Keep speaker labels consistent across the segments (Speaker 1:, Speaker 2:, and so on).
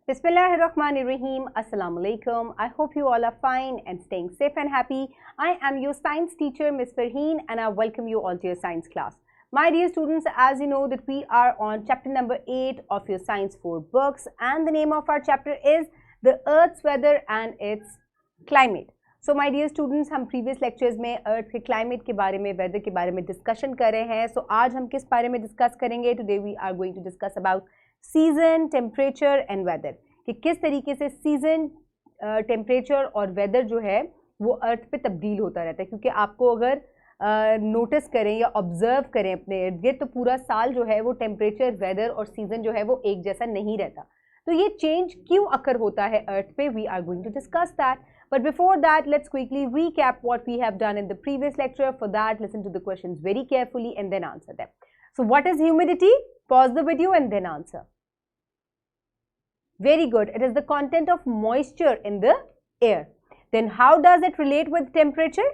Speaker 1: Bismillahirrahmanirrahim. Assalamu alaikum. I hope you all are fine and staying safe and happy. I am your science teacher, Ms. Farheen, and I welcome you all to your science class. My dear students, as you know that we are on chapter number 8 of your Science 4 books, and the name of our chapter is The Earth's Weather and Its Climate. So my dear students, हम previous lectures में Earth के climate के बारे में, weather के बारे में discussion कर रहे हैं. So आज हम किस बारे में discuss करेंगे? Today we are going to discuss about season, temperature and weather. कि किस तरीके से season, temperature और weather जो है वो अर्थ पे तब्दील होता रहता है. क्योंकि आपको अगर नोटिस करें या ऑब्जर्व करें अपने इर्द गिर्द तो पूरा साल जो है वो टेम्परेचर, वेदर और सीजन जो है वो एक जैसा नहीं रहता. तो ये चेंज क्यों अकर होता है अर्थ पे? We are going to discuss that. But before that, let's quickly recap what we have done in the previous lecture. For that, listen to the questions very carefully and then answer them. So what is humidity? Pause the video and then answer. Very good. It is the content of moisture in the air. Then how does it relate with temperature?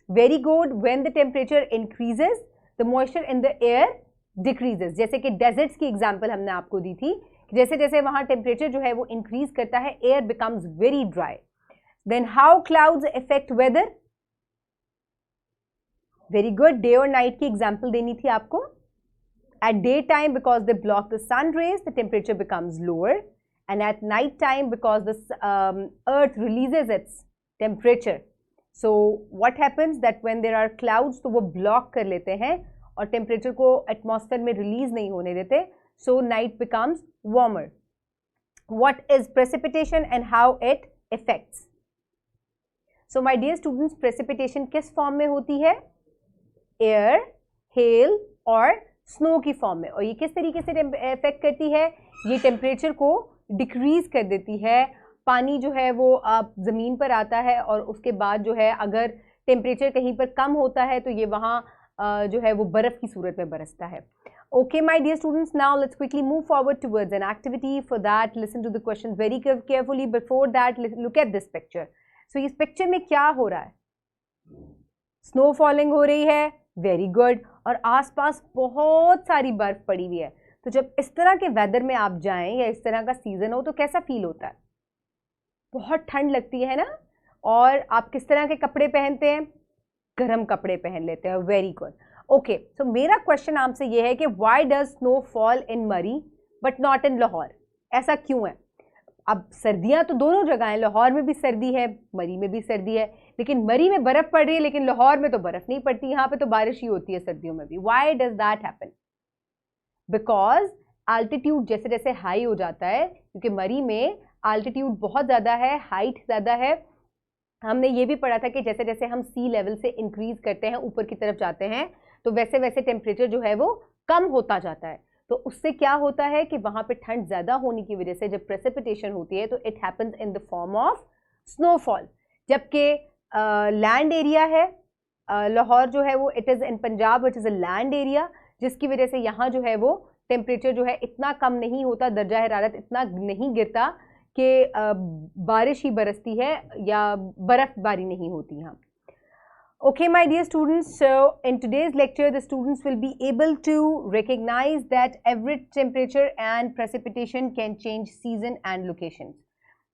Speaker 1: Very good. When the temperature increases, the moisture in the air decreases. जैसे कि deserts की example हमने आपको दी थी. जैसे जैसे वहाँ temperature जो है वो इंक्रीज करता है, air becomes very dry. Then how clouds effect weather? Very good. Day और नाइट की एग्जांपल देनी थी आपको. At day time because they block the sun rays the temperature becomes lower, and at night time because the earth releases its temperature. So what happens that when there are clouds तो वो block कर लेते हैं और temperature को atmosphere में release नहीं होने देते. So night becomes warmer. What is precipitation and how it affects? So my dear students, precipitation किस फॉर्म में होती है? Air, hail और snow की फॉर्म में. और ये किस तरीके से इफेक्ट करती है? ये टेम्परेचर को डिक्रीज कर देती है. पानी जो है वो ज़मीन पर आता है और उसके बाद जो है अगर टेम्परेचर कहीं पर कम होता है तो ये वहाँ जो है वो बर्फ़ की सूरत में बरसता है. Okay, my dear students, now let's quickly move forward towards an activity. For that, listen to the questions very carefully. Before that, look at this picture. So, इस picture में क्या हो रहा है? Snow falling हो रही है. Very good. और आसपास बहुत सारी बर्फ पड़ी हुई है. तो जब इस तरह के वेदर में आप जाएं या इस तरह का सीजन हो तो कैसा फील होता है? बहुत ठंड लगती है ना? और आप किस तरह के कपड़े पहनते हैं? गर्म कपड़े पहन लेते हैं. Very good. ओके, सो मेरा क्वेश्चन आपसे ये है कि why does snow fall in मरी बट नॉट इन लाहौर? ऐसा क्यों है? अब सर्दियां तो दोनों जगह हैं, लाहौर में भी सर्दी है, मरी में भी सर्दी है, लेकिन मरी में बर्फ पड़ रही है लेकिन लाहौर में तो बर्फ नहीं पड़ती. यहाँ पे तो बारिश ही होती है सर्दियों में भी. Why does that happen? Because altitude जैसे जैसे हाई हो जाता है, क्योंकि मरी में आल्टीट्यूड बहुत ज़्यादा है, हाइट ज़्यादा है. हमने ये भी पढ़ा था कि जैसे जैसे हम सी लेवल से इंक्रीज करते हैं, ऊपर की तरफ जाते हैं, तो वैसे वैसे टेम्परेचर जो है वो कम होता जाता है. तो उससे क्या होता है कि वहाँ पे ठंड ज़्यादा होने की वजह से जब प्रेसिपिटेशन होती है तो it happens in the form of snowfall. जबकि लैंड एरिया है, लाहौर जो है वो it is in Punjab, it is a land area, जिसकी वजह से यहाँ जो है वो टेम्परेचर जो है इतना कम नहीं होता, दर्जा हरारत इतना नहीं गिरता कि बारिश ही बरसती है या बर्फ़बारी नहीं होती यहाँ. Okay, my dear students, so in today's lecture, the students will be able to recognize that average temperature and precipitation can change season and locations.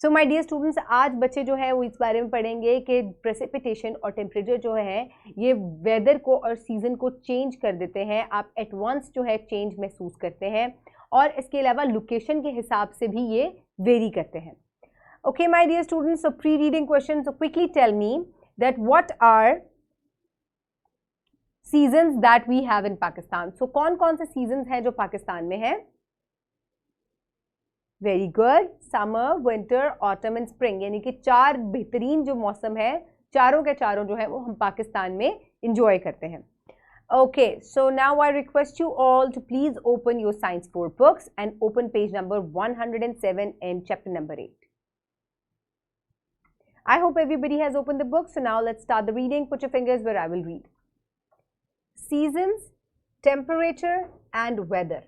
Speaker 1: So my dear students, आज बच्चे जो है वो इस बारे में पढ़ेंगे कि precipitation और temperature जो है ये weather को और season को change कर देते हैं. आप at once जो है change महसूस करते हैं और इसके अलावा location के हिसाब से भी ये vary करते हैं. Okay, my dear students, so pre-reading questions. So quickly tell me that what are seasons that we have in Pakistan. So कौन कौन से सीजन्स हैं जो पाकिस्तान में हैं? Very good. Summer, winter, autumn and spring, यानी कि 4 बेहतरीन जो मौसम है, चारों के चारों जो है वो हम पाकिस्तान में इंजॉय करते हैं. Okay, so now I request you all to please open your science 4 books and open page number 107 in chapter number 8. I hope everybody has opened the book. So now let's start the reading. Put your fingers where I will read. Seasons, temperature and weather.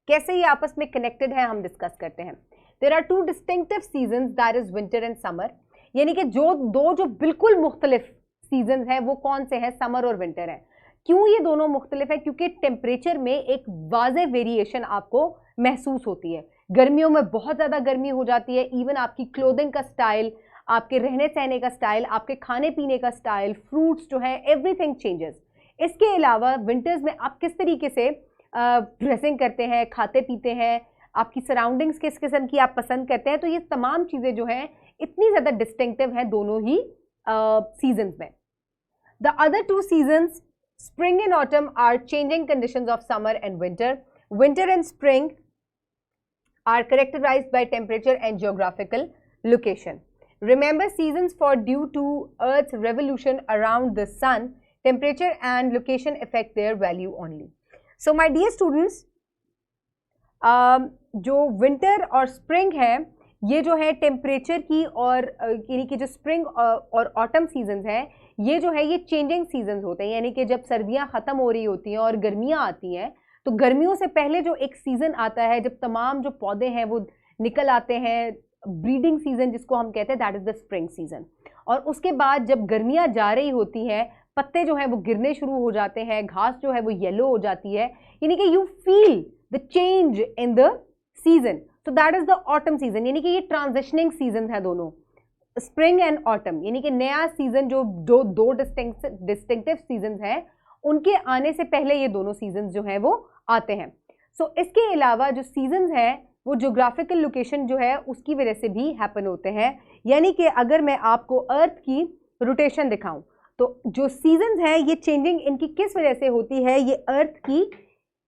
Speaker 1: कैसे ये आपस में connected है हम discuss करते हैं. There are two distinctive seasons, that is winter and summer. यानी कि जो बिल्कुल मुख्तलिफ सीजन हैं वो कौन से हैं? समर और विंटर हैं. क्यों ये दोनों मुख्तलिफ है? क्योंकि टेम्परेचर में एक वाज़े वेरिएशन आपको महसूस होती है। गर्मियों में बहुत ज़्यादा गर्मी हो जाती है, इवन आपकी क्लोथिंग का स्टाइल, आपके रहने सहने का स्टाइल, आपके खाने पीने का स्टाइल, फ्रूट्स जो है, एवरीथिंग चेंजेस। इसके अलावा विंटर्स में आप किस तरीके से ड्रेसिंग करते हैं, खाते पीते हैं, आपकी सराउंडिंग्स किस किस्म की आप पसंद करते हैं, तो ये तमाम चीज़ें जो हैं इतनी ज़्यादा डिस्टिंक्टिव हैं दोनों ही सीजन्स में। The other two seasons spring and autumn are changing conditions of summer and winter. Winter and spring are characterized by temperature and geographical location. Remember, seasons for due to Earth's revolution around the sun, temperature and location affect their value only. So my dear students, जो winter और spring है, ये जो है temperature की और यानी कि जो स्प्रिंग और ऑटम सीजन्स हैं, ये जो है ये चेंजिंग सीजन्स होते हैं, यानी कि जब सर्दियां ख़त्म हो रही होती हैं और गर्मियां आती हैं, तो गर्मियों से पहले जो एक सीज़न आता है जब तमाम जो पौधे हैं वो निकल आते हैं, ब्रीडिंग सीजन जिसको हम कहते हैं, that is the spring season. और उसके बाद जब गर्मियां जा रही होती हैं, पत्ते जो हैं वो गिरने शुरू हो जाते हैं, घास जो है वो येलो हो जाती है, यानी कि you feel the change in the season. तो that is the autumn season, यानी कि ये ट्रांजिशनिंग सीजन है दोनों, स्प्रिंग एंड ऑटम, यानी कि नया सीजन जो दो डिस्टिंक्टिव सीजन हैं, उनके आने से पहले ये दोनों सीजन जो हैं वो आते हैं। सो इसके अलावा जो सीजन हैं वो ज्योग्राफिकल लोकेशन जो है उसकी वजह से भी हैपन होते हैं। यानी कि अगर मैं आपको अर्थ की रोटेशन दिखाऊं, तो जो सीजन हैं ये चेंजिंग इनकी किस वजह से होती है, ये अर्थ की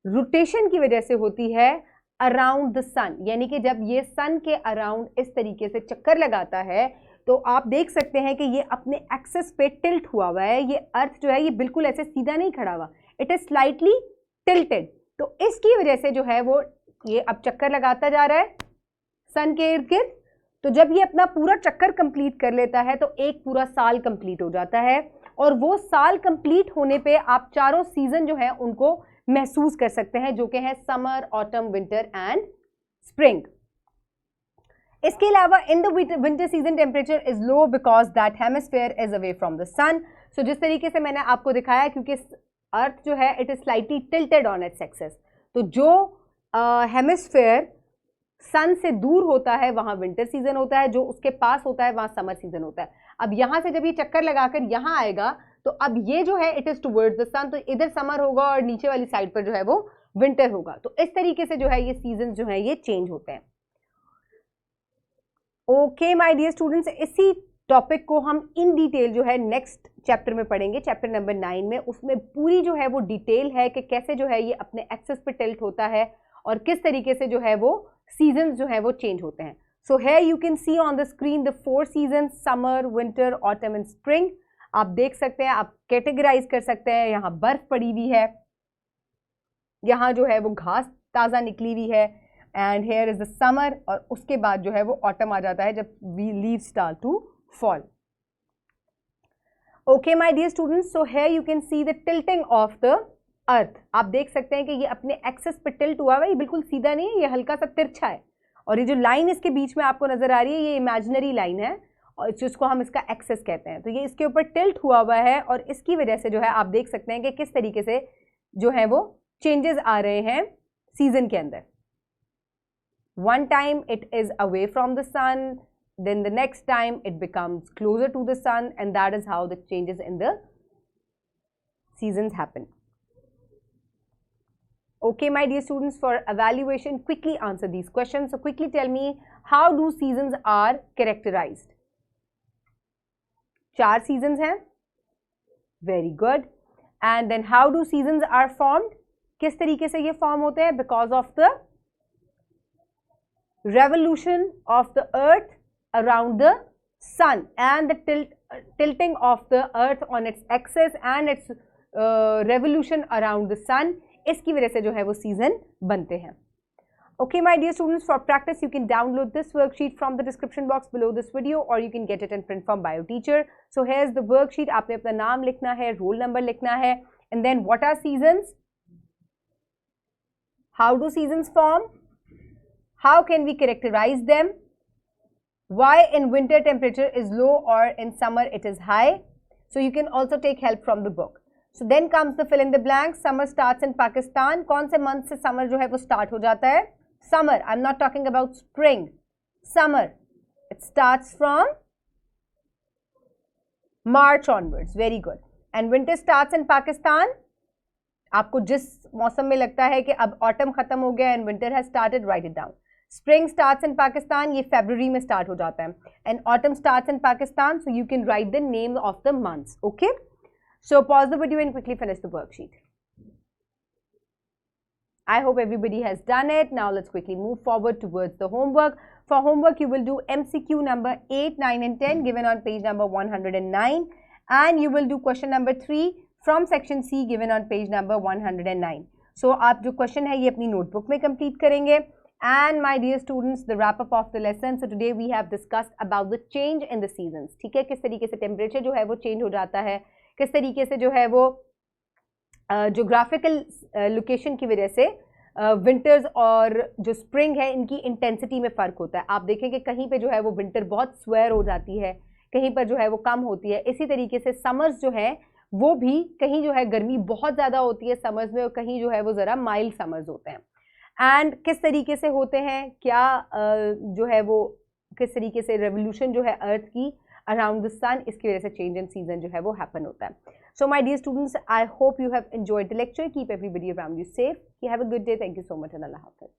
Speaker 1: रोटेशन की वजह से होती है अराउंड द सन। यानी कि जब ये सन के अराउंड इस तरीके से चक्कर लगाता है, तो आप देख सकते हैं कि ये अपने एक्सेस पे टिल्ट हुआ हुआ है। ये अर्थ जो है ये बिल्कुल ऐसे सीधा नहीं खड़ा हुआ, इट इज स्लाइटली टिल्टेड। तो इसकी वजह से जो है वो ये अब चक्कर लगाता जा रहा है सन के इर्द गिर्द। तो जब ये अपना पूरा चक्कर कंप्लीट कर लेता है तो एक पूरा साल कंप्लीट हो जाता है, और वो साल कंप्लीट होने पे आप चारों सीजन जो है उनको महसूस कर सकते हैं, जो कि है summer, autumn, winter and spring. इसके अलावा in the winter season temperature is low because that hemisphere is away from the sun. So जिस तरीके से मैंने आपको दिखाया, क्योंकि अर्थ जो है it is slightly tilted on its axis, तो जो हेमिस्फेयर सन से दूर होता है वहां विंटर सीजन होता है, जो उसके पास होता है वहां समर सीजन होता है। अब यहां से जब ये चक्कर लगाकर यहां आएगा, तो अब ये जो है इट इज टुवर्ड्स द सन, तो इधर समर होगा और नीचे वाली साइड पर जो है वो विंटर होगा। तो इस तरीके से जो है ये सीजन जो है ये चेंज होते हैं। ओके माय डियर स्टूडेंट्स, इसी टॉपिक को हम इन डिटेल जो है नेक्स्ट चैप्टर में पढ़ेंगे, चैप्टर नंबर 9 में। उसमें पूरी जो है वो डिटेल है कि कैसे जो है ये अपने एक्सेस पे टिल्ट होता है और किस तरीके से जो है वो सीजन्स जो है वो चेंज होते हैं। सो here you can C on the screen the 4 season, summer, winter, autumn and spring. आप देख सकते हैं, आप कैटेगराइज कर सकते हैं। यहाँ बर्फ पड़ी हुई है, यहाँ जो है वो घास ताज़ा निकली हुई है, and here is the summer, और उसके बाद जो है वो ऑटम आ जाता है जब leaves start to fall. Okay my dear students, so here you can see the tilting of the earth. आप देख सकते हैं कि ये अपने एक्सेस पे टिल्ट हुआ है, ये बिल्कुल सीधा नहीं है, ये हल्का सा तिरछा है, और ये जो लाइन इसके बीच में आपको नजर आ रही है ये इमेजिनरी लाइन है, और जिसको हम इसका एक्सेस कहते हैं। तो ये इसके ऊपर टिल्ट हुआ हुआ है, और इसकी वजह से जो है आप देख सकते हैं कि किस तरीके से जो है वो चेंजेस आ रहे हैं सीजन के अंदर। One time it is away from the sun, then the next time it becomes closer to the sun, and that is how the changes in the seasons happen. Okay my dear students, for evaluation quickly answer these questions. So quickly tell me, how do seasons are characterized? 4 seasons हैं, very good. And then how do seasons are formed? किस तरीके से ये form होते हैं? Because of the revolution of the earth around the sun and the tilting of the earth on its axis and its revolution around the sun, इसकी वजह से जो है वो सीजन बनते हैं। Okay my dear students, for practice you can download this worksheet from the description box below this video, or you can get it in print from bio teacher. So here's the worksheet. आपने अपना नाम लिखना है, roll number लिखना है, and then what are seasons, how do seasons form, how can we characterize them, why in winter temperature is low or in summer it is high. So you can also take help from the book. So then comes the fill in the blanks. Summer starts in Pakistan. कौन से month से summer जो है वो start हो जाता है? Summer, I'm not talking about spring. Summer, it starts from March onwards. Very good. And winter starts in Pakistan. आपको जिस मौसम में लगता है कि अब ऑटम खत्म हो गया and winter has started, right it down. Spring starts in Pakistan, ये फरवरी में स्टार्ट हो जाता है. And autumn starts in Pakistan, so you can write the name of the months. Okay, so pause the video and quickly finish the worksheet. I hope everybody has done it. Now let's quickly move forward towards the homework. For homework, you will do MCQ number 8, 9 and 10 given on page number 109. And you will do question number 3 from section C given on page number 109. So, आप जो question है ये अपनी notebook में complete करेंगे. And my dear students, the wrap up of the lesson. So, today we have discussed about the change in the seasons. ठीक है, किस तरीके से temperature जो है वो change हो जाता है, किस तरीके से जो है वो जोग्राफिकल लोकेशन की वजह से विंटर्स और जो स्प्रिंग है इनकी इंटेंसिटी में फ़र्क होता है. आप देखें कि कहीं पे जो है वो विंटर बहुत स्वेयर हो जाती है, कहीं पर जो है वो कम होती है. इसी तरीके से समर्स जो है वो भी कहीं जो है गर्मी बहुत ज़्यादा होती है समर्स में और कहीं जो है वो ज़रा माइल्ड समर्स होते हैं. एंड किस तरीके से होते हैं, क्या जो है वो किस तरीके से रेवोल्यूशन जो है अर्थ की अराउंड द सन, इसकी वजह से चेंज इन सीजन जो है वो हैपन होता है. So my dear students, I hope you have enjoyed the lecture. Keep everybody around you safe. You have a good day. Thank you so much and Allah Hafiz.